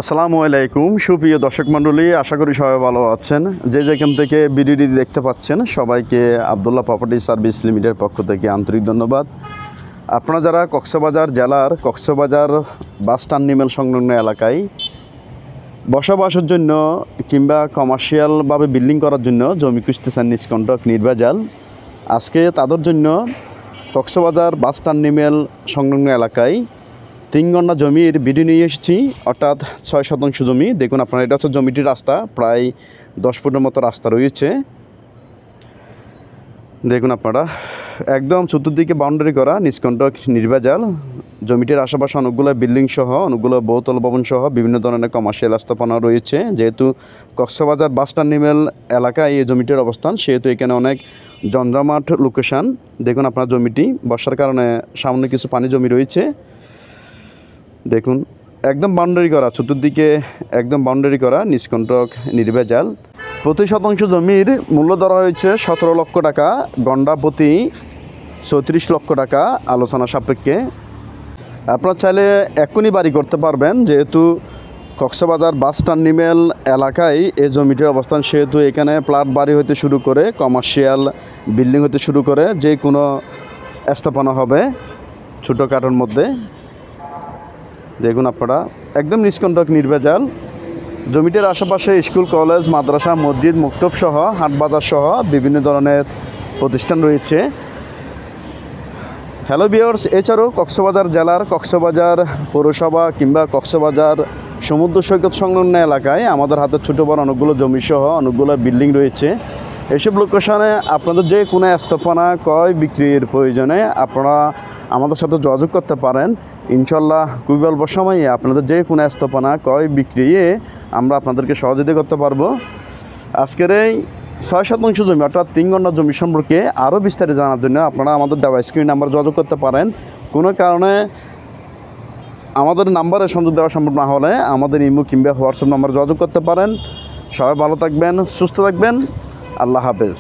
আসসালামু আলাইকুম সুপ্রিয় দর্শক মণ্ডলী, আশা করি সবাই ভালো আছেন। যে যেখান থেকে ভিডিওটি দেখতে পাচ্ছেন সবাইকে আবদুল্লাহ প্রপার্টি সার্ভিস লিমিটেডের পক্ষ থেকে আন্তরিক ধন্যবাদ। আপনারা যারা কক্সবাজার জেলার কক্সবাজার বাস টার্মিনাল সংলগ্ন এলাকায় বসবাসের জন্য কিংবা কমার্শিয়ালভাবে বিল্ডিং করার জন্য জমি খুঁজতেছেন নিষ্কণ্টক নির্ভেজাল, আজকে তাদের জন্য কক্সবাজার বাস টার্মিনাল সংলগ্ন এলাকায় 3 গন্ডা জমির ভিডিও নিয়ে এসেছি, অর্থাৎ 6 শতাংশ জমি। দেখুন আপনারা, এটা হচ্ছে জমিটির রাস্তা, প্রায় 10 ফুটের মতো রাস্তা রয়েছে। দেখুন আপনারা, একদম চতুর্দিকে বাউন্ডারি করা নিষ্কণ্টক নির্ভেজাল। জমিটির আশেপাশে অনেকগুলো বিল্ডিং সহ অনেকগুলো বহুতল ভবন সহ বিভিন্ন ধরনের কমার্শিয়াল স্থাপনা রয়েছে। যেহেতু কক্সবাজার বাস টার্মিনাল এলাকায় এই জমিটির অবস্থান, সেহেতু এখানে অনেক জমজমাট লোকেশান। দেখুন আপনার জমিটি বর্ষার কারণে সামনে কিছু পানি জমি রয়েছে। দেখুন একদম বাউন্ডারি করা, চতুর্দিকে একদম বাউন্ডারি করা নিষ্কণ্টক নির্ভেজাল। প্রতি শতাংশ জমির মূল্য ধরা হয়েছে 17 লক্ষ টাকা, গন্ডা প্রতি 34 লক্ষ টাকা আলোচনা সাপেক্ষে। আপনারা চাইলে এক্ষুনি বাড়ি করতে পারবেন, যেহেতু কক্সবাজার বাস টার্মিনাল এলাকায় এই জমিটির অবস্থান, সেহেতু এখানে প্লট বাড়ি হতে শুরু করে কমার্শিয়াল বিল্ডিং হতে শুরু করে যে কোনো স্থাপনা হবে ছোটোখাটোর মধ্যে। দেখুন আপনারা, একদম নিষ্কণ্টক নির্ভেজাল। জমিটির আশেপাশে স্কুল, কলেজ, মাদ্রাসা, মসজিদ, মক্তব সহ হাটবাজার সহ বিভিন্ন ধরনের প্রতিষ্ঠান রয়েছে। হ্যালো ভিউয়ার্স, এছাড়াও কক্সবাজার জেলার কক্সবাজার পৌরসভা কিংবা কক্সবাজার সমুদ্র সৈকত সংলগ্ন এলাকায় আমাদের হাতে ছোটো বড় অনেকগুলো জমি সহ অনেকগুলো বিল্ডিং রয়েছে। এইসব লোকেশনে আপনাদের যে কোনো স্থাপনা ক্রয় বিক্রির প্রয়োজনে আপনারা আমাদের সাথে যোগাযোগ করতে পারেন। ইনশাল্লাহ খুবই অল্প সময়ে আপনাদের যে কোনো স্থাপনা ক্রয় বিক্রিয়ে আমরা আপনাদেরকে সহযোগিতা করতে পারবো। আজকের এই 6 শতাংশ জমি অর্থাৎ 3 গন্ডা জমি সম্পর্কে আরও বিস্তারিত জানার জন্য আপনারা আমাদের দেওয়া স্ক্রিন নাম্বার যোগাযোগ করতে পারেন। কোনো কারণে আমাদের নাম্বারে সংযোগ দেওয়া সম্ভব না হলে আমাদের ইমো কিংবা হোয়াটসঅ্যাপ নাম্বারে যোগাযোগ করতে পারেন। সবাই ভালো থাকবেন, সুস্থ থাকবেন। আল্লাহ হাফেজ।